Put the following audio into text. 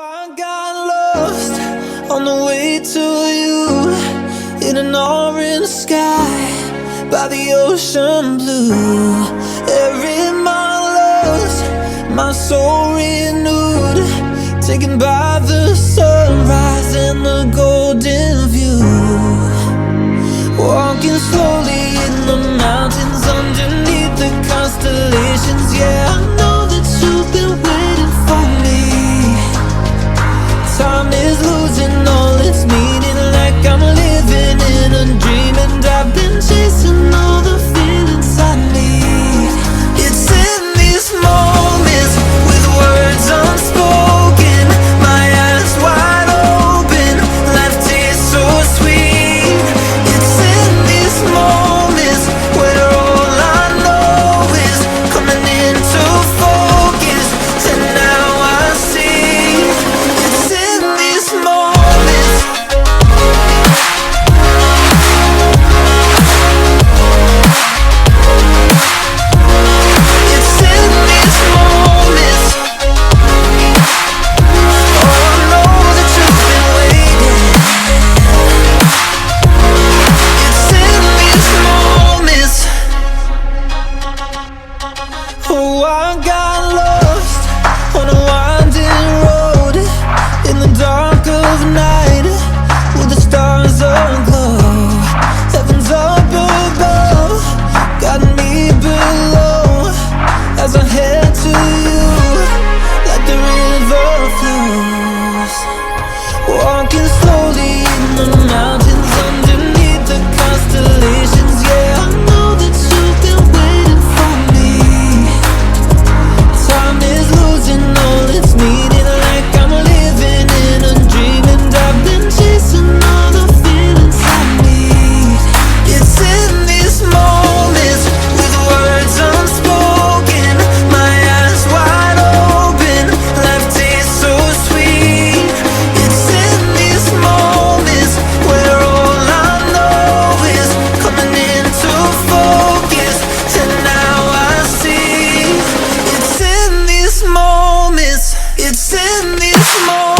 I got lost on the way to you, in an orange sky by the ocean blue. Every mile lost, my soul renewed, taken by the sunrise and the golden view. Walking slowly in the mountains underneath the constellations. Yeah, I know that you've been waiting for me. Time is losing all its meaning, like I'm living in a dream, and I've been chasing all the feelings I need. It's in these moments, with words unspoken, my eyes wide open, life tastes so sweet. It's in these moments where all I know is coming into focus, and now I see. It's in these moments. It's in these moments. Oh, I know that you've been waiting. It's in these moments. Oh, I got lost on a winding road in the dark of night, with the stars aglow. Heaven's up above, got me below, as I head to you like the river flows. Walking slowly in the mountains underneath the constellations. Yeah, I know that you've been waiting for me. Time is losing all its meaning, like I'm living in a dream, and I've been chasing all the feelings I need. It's in these moments, with words unspoken, my eyes wide open, life tastes so sweet. It's in these moments where all I know is coming into focus, and now I see. It's in these moments. It's in these moments.